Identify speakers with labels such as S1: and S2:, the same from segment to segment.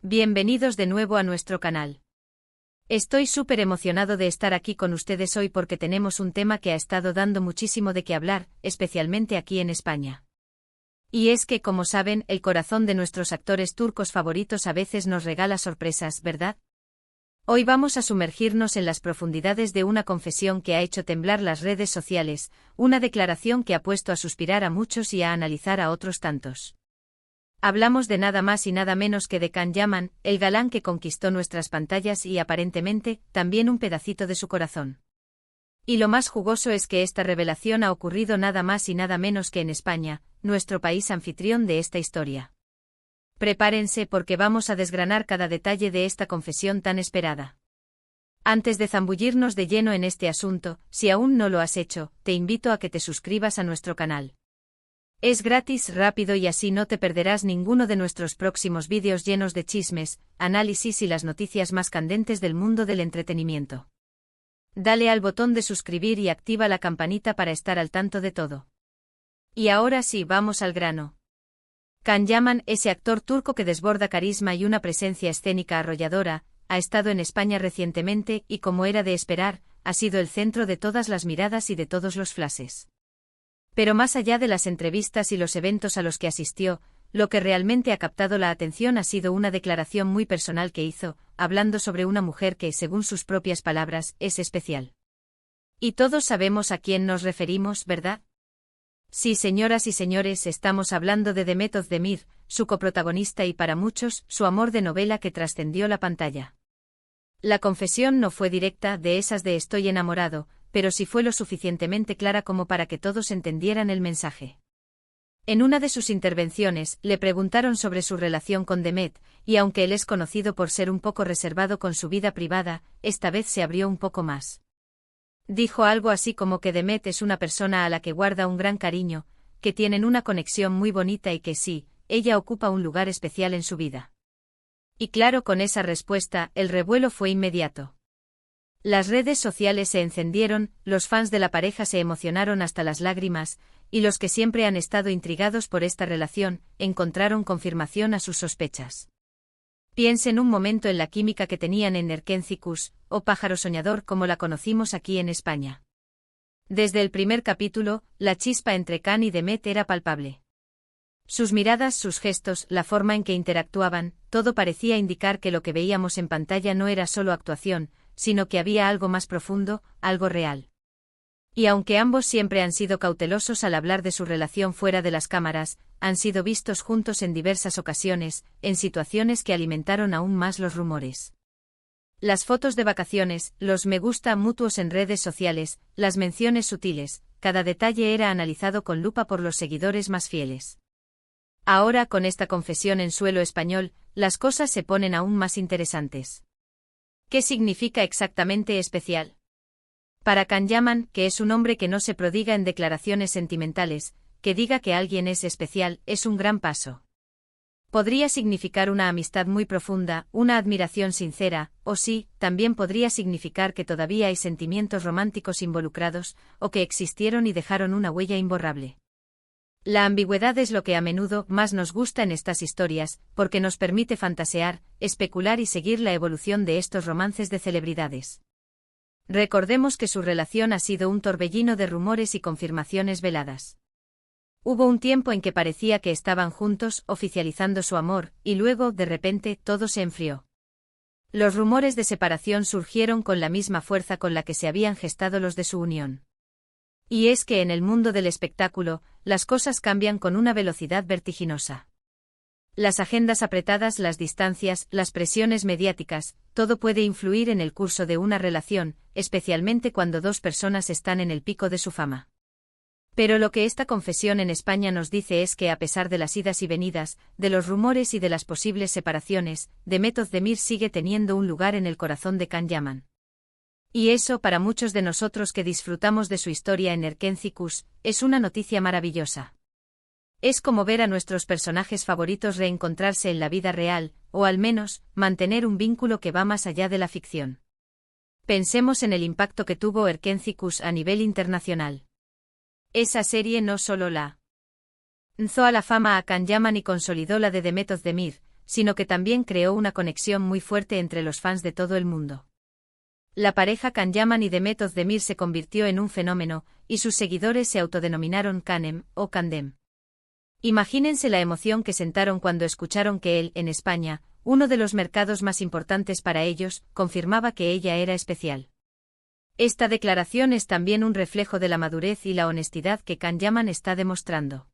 S1: Bienvenidos de nuevo a nuestro canal. Estoy súper emocionado de estar aquí con ustedes hoy porque tenemos un tema que ha estado dando muchísimo de qué hablar, especialmente aquí en España. Y es que, como saben, el corazón de nuestros actores turcos favoritos a veces nos regala sorpresas, ¿verdad? Hoy vamos a sumergirnos en las profundidades de una confesión que ha hecho temblar las redes sociales, una declaración que ha puesto a suspirar a muchos y a analizar a otros tantos. Hablamos de nada más y nada menos que de Can Yaman, el galán que conquistó nuestras pantallas y aparentemente, también un pedacito de su corazón. Y lo más jugoso es que esta revelación ha ocurrido nada más y nada menos que en España, nuestro país anfitrión de esta historia. Prepárense porque vamos a desgranar cada detalle de esta confesión tan esperada. Antes de zambullirnos de lleno en este asunto, si aún no lo has hecho, te invito a que te suscribas a nuestro canal. Es gratis, rápido y así no te perderás ninguno de nuestros próximos vídeos llenos de chismes, análisis y las noticias más candentes del mundo del entretenimiento. Dale al botón de suscribir y activa la campanita para estar al tanto de todo. Y ahora sí, vamos al grano. Can Yaman, ese actor turco que desborda carisma y una presencia escénica arrolladora, ha estado en España recientemente y, como era de esperar, ha sido el centro de todas las miradas y de todos los flashes. Pero más allá de las entrevistas y los eventos a los que asistió, lo que realmente ha captado la atención ha sido una declaración muy personal que hizo, hablando sobre una mujer que, según sus propias palabras, es especial. Y todos sabemos a quién nos referimos, ¿verdad? Sí, señoras y señores, estamos hablando de Demet Özdemir, su coprotagonista y para muchos, su amor de novela que trascendió la pantalla. La confesión no fue directa, de esas de estoy enamorado, pero sí fue lo suficientemente clara como para que todos entendieran el mensaje. En una de sus intervenciones, le preguntaron sobre su relación con Demet, y aunque él es conocido por ser un poco reservado con su vida privada, esta vez se abrió un poco más. Dijo algo así como que Demet es una persona a la que guarda un gran cariño, que tienen una conexión muy bonita y que sí, ella ocupa un lugar especial en su vida. Y claro, con esa respuesta, el revuelo fue inmediato. Las redes sociales se encendieron, los fans de la pareja se emocionaron hasta las lágrimas, y los que siempre han estado intrigados por esta relación, encontraron confirmación a sus sospechas. Piensen un momento en la química que tenían en Erkencikus, o pájaro soñador como la conocimos aquí en España. Desde el primer capítulo, la chispa entre Can y Demet era palpable. Sus miradas, sus gestos, la forma en que interactuaban, todo parecía indicar que lo que veíamos en pantalla no era solo actuación, sino que había algo más profundo, algo real. Y aunque ambos siempre han sido cautelosos al hablar de su relación fuera de las cámaras, han sido vistos juntos en diversas ocasiones, en situaciones que alimentaron aún más los rumores. Las fotos de vacaciones, los me gusta mutuos en redes sociales, las menciones sutiles, cada detalle era analizado con lupa por los seguidores más fieles. Ahora, con esta confesión en suelo español, las cosas se ponen aún más interesantes. ¿Qué significa exactamente especial? Para Can Yaman, que es un hombre que no se prodiga en declaraciones sentimentales, que diga que alguien es especial, es un gran paso. Podría significar una amistad muy profunda, una admiración sincera, o sí, también podría significar que todavía hay sentimientos románticos involucrados, o que existieron y dejaron una huella imborrable. La ambigüedad es lo que a menudo más nos gusta en estas historias, porque nos permite fantasear, especular y seguir la evolución de estos romances de celebridades. Recordemos que su relación ha sido un torbellino de rumores y confirmaciones veladas. Hubo un tiempo en que parecía que estaban juntos, oficializando su amor, y luego, de repente, todo se enfrió. Los rumores de separación surgieron con la misma fuerza con la que se habían gestado los de su unión. Y es que en el mundo del espectáculo, las cosas cambian con una velocidad vertiginosa. Las agendas apretadas, las distancias, las presiones mediáticas, todo puede influir en el curso de una relación, especialmente cuando dos personas están en el pico de su fama. Pero lo que esta confesión en España nos dice es que a pesar de las idas y venidas, de los rumores y de las posibles separaciones, Demet Özdemir sigue teniendo un lugar en el corazón de Can Yaman. Y eso, para muchos de nosotros que disfrutamos de su historia en Erkencikus, es una noticia maravillosa. Es como ver a nuestros personajes favoritos reencontrarse en la vida real, o al menos, mantener un vínculo que va más allá de la ficción. Pensemos en el impacto que tuvo Erkencikus a nivel internacional. Esa serie no solo lanzó a la fama a Can Yaman y consolidó la de Demet Özdemir, sino que también creó una conexión muy fuerte entre los fans de todo el mundo. La pareja Can Yaman y Demet Özdemir se convirtió en un fenómeno, y sus seguidores se autodenominaron Canem o Candem. Imagínense la emoción que sentaron cuando escucharon que él, en España, uno de los mercados más importantes para ellos, confirmaba que ella era especial. Esta declaración es también un reflejo de la madurez y la honestidad que Can Yaman está demostrando.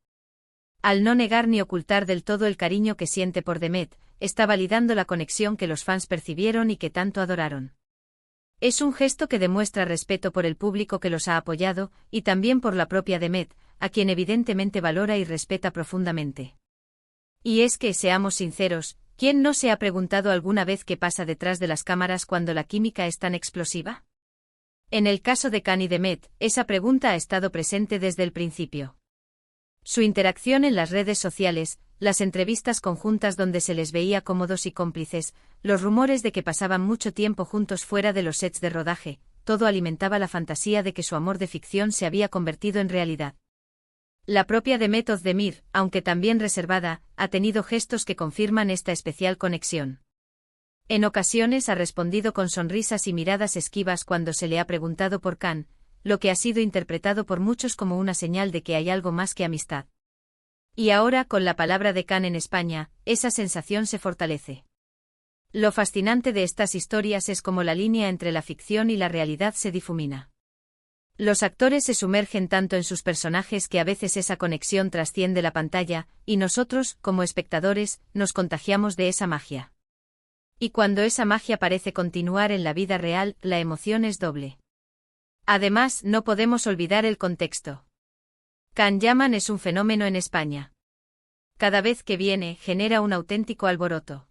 S1: Al no negar ni ocultar del todo el cariño que siente por Demet, está validando la conexión que los fans percibieron y que tanto adoraron. Es un gesto que demuestra respeto por el público que los ha apoyado, y también por la propia Demet, a quien evidentemente valora y respeta profundamente. Y es que, seamos sinceros, ¿quién no se ha preguntado alguna vez qué pasa detrás de las cámaras cuando la química es tan explosiva? En el caso de Can y Demet, esa pregunta ha estado presente desde el principio. Su interacción en las redes sociales, las entrevistas conjuntas donde se les veía cómodos y cómplices, los rumores de que pasaban mucho tiempo juntos fuera de los sets de rodaje, todo alimentaba la fantasía de que su amor de ficción se había convertido en realidad. La propia Demet Özdemir, aunque también reservada, ha tenido gestos que confirman esta especial conexión. En ocasiones ha respondido con sonrisas y miradas esquivas cuando se le ha preguntado por Can, lo que ha sido interpretado por muchos como una señal de que hay algo más que amistad. Y ahora, con la palabra de Can en España, esa sensación se fortalece. Lo fascinante de estas historias es cómo la línea entre la ficción y la realidad se difumina. Los actores se sumergen tanto en sus personajes que a veces esa conexión trasciende la pantalla, y nosotros, como espectadores, nos contagiamos de esa magia. Y cuando esa magia parece continuar en la vida real, la emoción es doble. Además, no podemos olvidar el contexto. Can Yaman es un fenómeno en España. Cada vez que viene, genera un auténtico alboroto.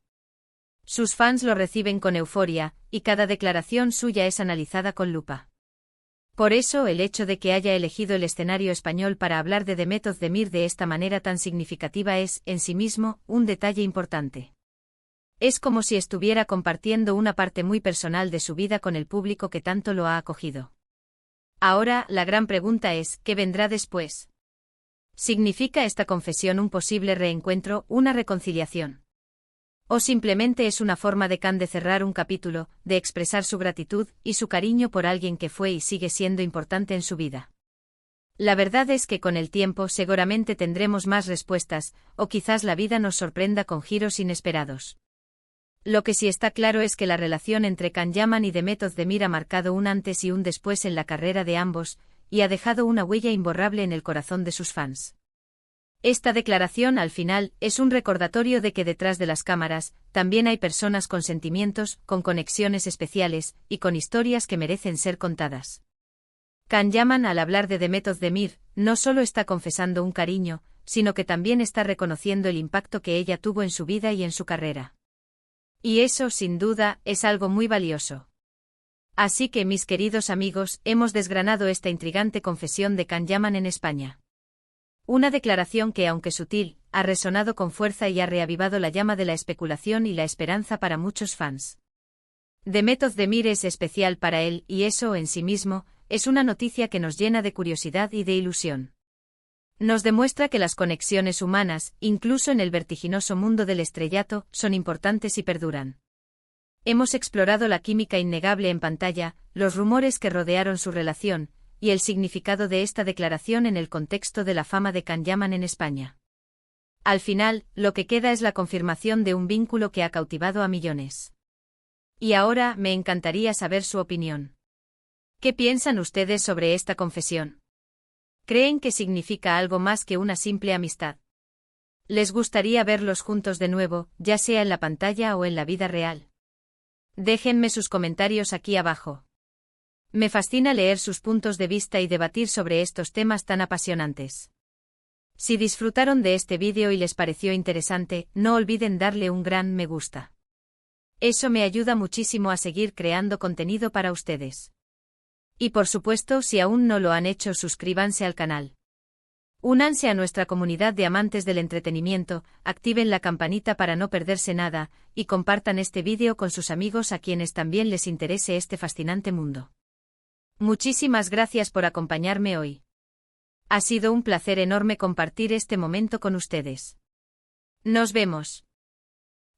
S1: Sus fans lo reciben con euforia, y cada declaración suya es analizada con lupa. Por eso, el hecho de que haya elegido el escenario español para hablar de Demet Özdemir de esta manera tan significativa es, en sí mismo, un detalle importante. Es como si estuviera compartiendo una parte muy personal de su vida con el público que tanto lo ha acogido. Ahora, la gran pregunta es, ¿qué vendrá después? ¿Significa esta confesión un posible reencuentro, una reconciliación? ¿O simplemente es una forma de Can de cerrar un capítulo, de expresar su gratitud y su cariño por alguien que fue y sigue siendo importante en su vida? La verdad es que con el tiempo seguramente tendremos más respuestas, o quizás la vida nos sorprenda con giros inesperados. Lo que sí está claro es que la relación entre Can Yaman y Demet Özdemir ha marcado un antes y un después en la carrera de ambos, y ha dejado una huella imborrable en el corazón de sus fans. Esta declaración, al final, es un recordatorio de que detrás de las cámaras, también hay personas con sentimientos, con conexiones especiales, y con historias que merecen ser contadas. Can Yaman, al hablar de Demet Özdemir, no solo está confesando un cariño, sino que también está reconociendo el impacto que ella tuvo en su vida y en su carrera. Y eso, sin duda, es algo muy valioso. Así que, mis queridos amigos, hemos desgranado esta intrigante confesión de Can Yaman en España. Una declaración que, aunque sutil, ha resonado con fuerza y ha reavivado la llama de la especulación y la esperanza para muchos fans. Demet Özdemir es especial para él, y eso, en sí mismo, es una noticia que nos llena de curiosidad y de ilusión. Nos demuestra que las conexiones humanas, incluso en el vertiginoso mundo del estrellato, son importantes y perduran. Hemos explorado la química innegable en pantalla, los rumores que rodearon su relación, y el significado de esta declaración en el contexto de la fama de Can Yaman en España. Al final, lo que queda es la confirmación de un vínculo que ha cautivado a millones. Y ahora, me encantaría saber su opinión. ¿Qué piensan ustedes sobre esta confesión? ¿Creen que significa algo más que una simple amistad? ¿Les gustaría verlos juntos de nuevo, ya sea en la pantalla o en la vida real? Déjenme sus comentarios aquí abajo. Me fascina leer sus puntos de vista y debatir sobre estos temas tan apasionantes. Si disfrutaron de este vídeo y les pareció interesante, no olviden darle un gran me gusta. Eso me ayuda muchísimo a seguir creando contenido para ustedes. Y por supuesto, si aún no lo han hecho, suscríbanse al canal. Únanse a nuestra comunidad de amantes del entretenimiento, activen la campanita para no perderse nada, y compartan este vídeo con sus amigos a quienes también les interese este fascinante mundo. Muchísimas gracias por acompañarme hoy. Ha sido un placer enorme compartir este momento con ustedes. Nos vemos.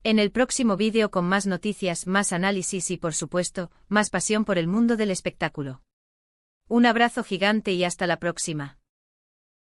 S1: En el próximo vídeo con más noticias, más análisis y por supuesto, más pasión por el mundo del espectáculo. Un abrazo gigante y hasta la próxima.